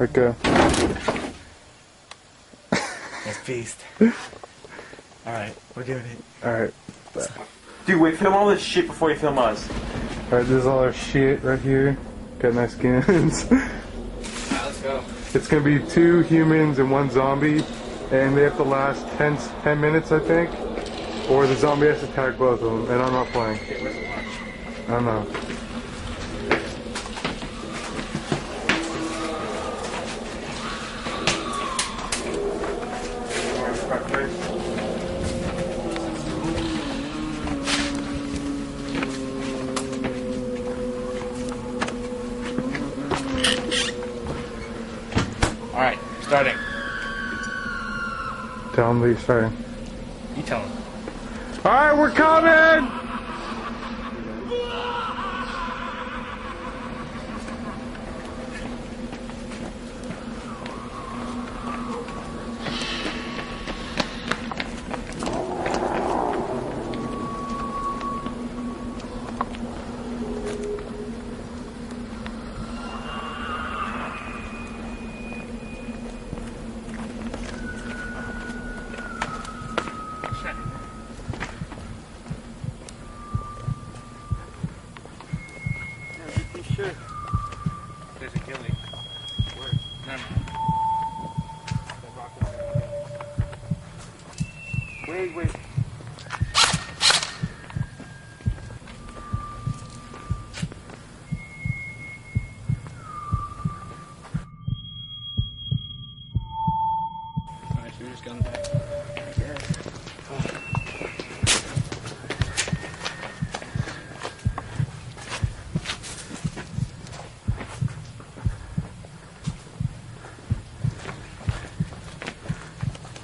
Okay. That's beast. Alright, we're doing it. Alright. Dude, wait, film all this shit before you film us. Alright, this is all our shit right here. Got nice skins. Alright, let's go. It's gonna be 2 humans and 1 zombie, and they have to last 10 minutes, I think. Or the zombie has to attack both of them, and I'm not playing. Okay, where's the lunch? I don't know. Alright, starting. Tell them that you're starting. You tell him. Alright, we're coming! There's a ghillie. Where? No. Wait. Alright, so we're just going back.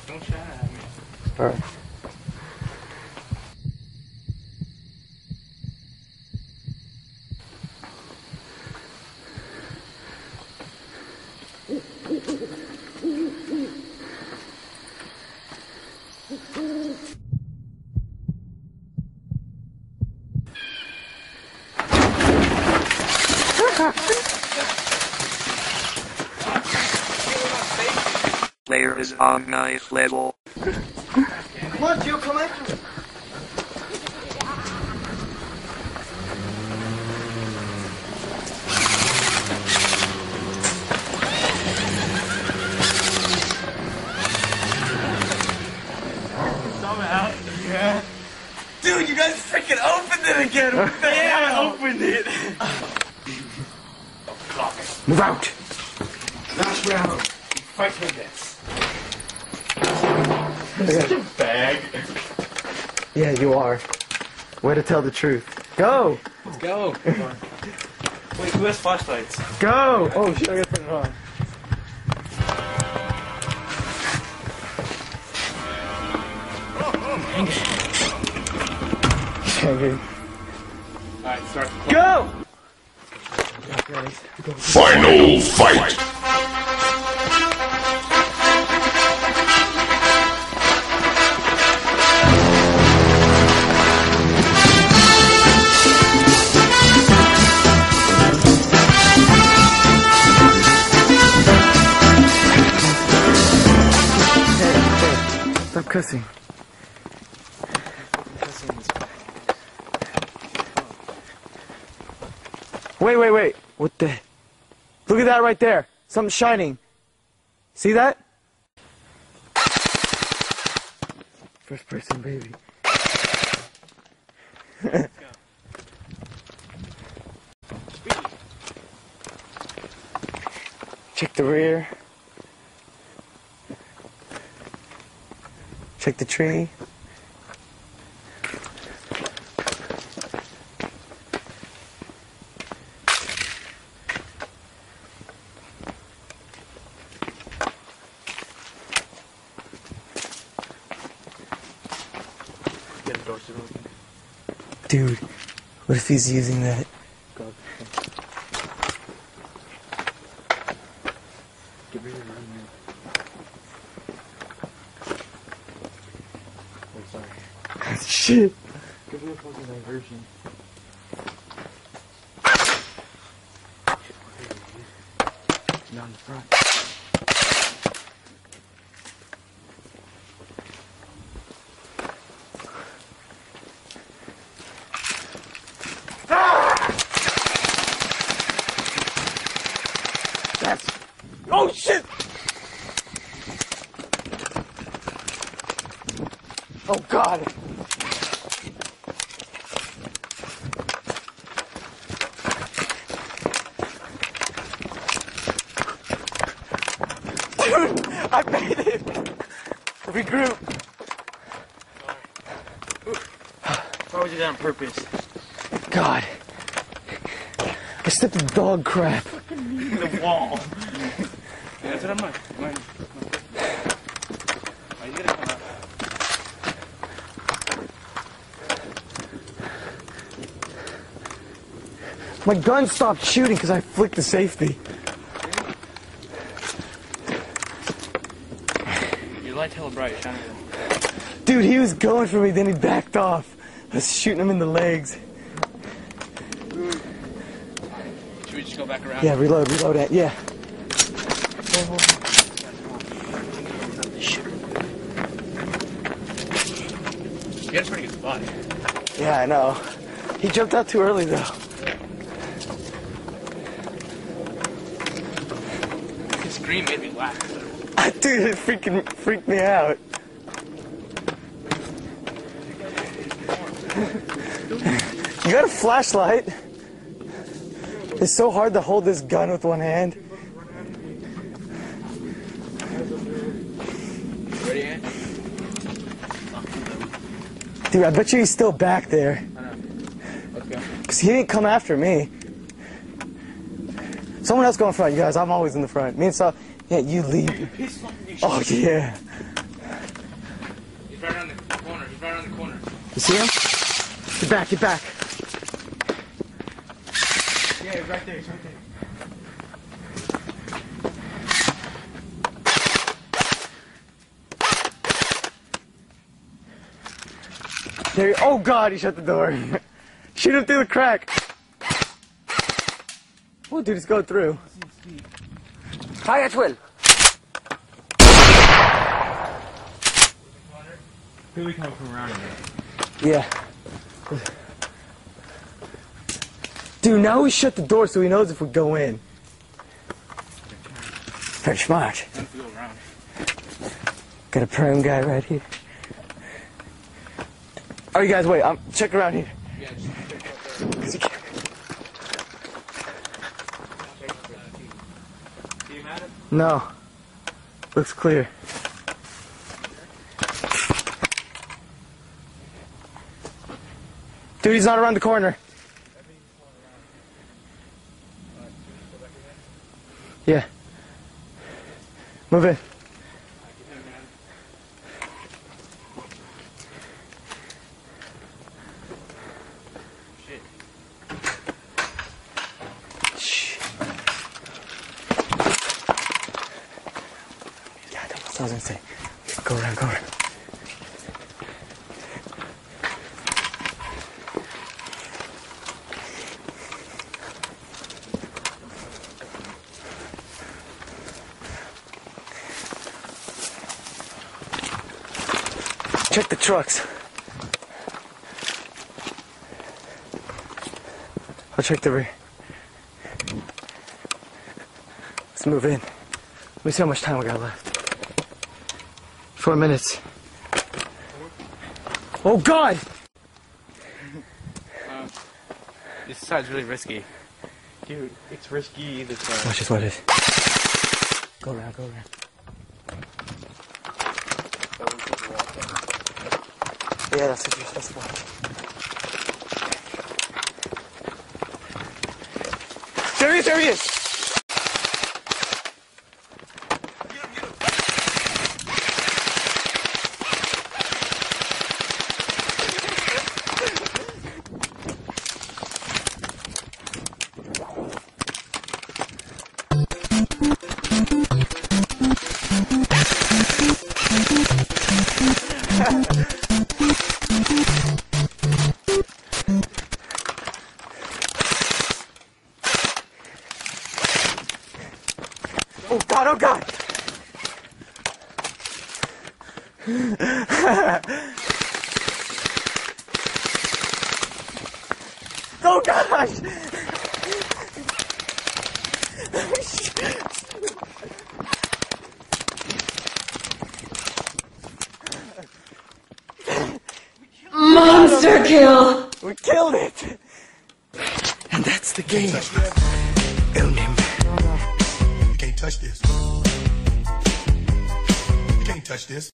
Don't shout at me. Alright. Player is on nice level. Come on, Joe, come after me. Somehow. Yeah. Dude, you guys freaking opened it again. What the hell? I opened it. Move out! Last round. 5 minutes. Such a bag. Yeah, you are. Way to tell the truth. Go! Let's go. Wait, who has flashlights? Go! Oh shit, I gotta turn it on. Okay. Alright, start. Go! Final fight! Stop cussing. Wait. What the? Look at that right there. Something's shining. See that? First person, baby. Check the rear. Check the tree. Dude, what if he's using that? Give me your run, man. Oh, sorry. Shit. Give me a fucking diversion. Not in front. Oh shit! Oh god! Dude, I made it! Regroup. Why would you do that on purpose? God. I stepped in dog crap. The wall. That's what I'm like. Why you gotta come out? My gun stopped shooting because I flicked the safety. Your light's hella bright, shining. Dude, he was going for me, then he backed off. I was shooting him in the legs. Should we just go back around? Yeah, reload it. Yeah. You had a pretty good spot. Yeah, I know. He jumped out too early, though. The scream made me laugh. Dude, it freaking freaked me out. You got a flashlight? It's so hard to hold this gun with one hand. Ready, Ant? Dude, I bet you he's still back there. I know. Let's go. Because he didn't come after me. Someone else go in front, you guys. I'm always in the front. Me and Saul. Yeah, you leave. Oh, yeah. He's right around the corner. He's right around the corner. You see him? Get back, get back. Yeah, he's right there. He's right there. There. Oh, God, he shut the door. Shoot him through the crack. Oh, dude, it's going through. Hi, Atwell. Who we coming from around here? Yeah. Dude, now we shut the door so he knows if we go in. Very smart. Let's go around. Got a prone guy right here. Oh, you guys, wait. Check around here. Yeah, just check Cause you can't. See him at it? No. Looks clear. Dude, he's not around the corner. Yeah. Move in. Shh. Yeah, that's what I was gonna say. Go around, go around. Check the trucks. I'll check the rear. Let's move in. Let me see how much time we got left. 4 minutes. Oh God! This side's really risky. Dude, it's risky either side. Watch this, what it is. Go around, go around. Yeah, that's what you're supposed to watch. There he is, there he is! Oh God, oh God! Oh gosh! Monster kill! We killed it! And that's the game. You can't touch this. You can't touch this.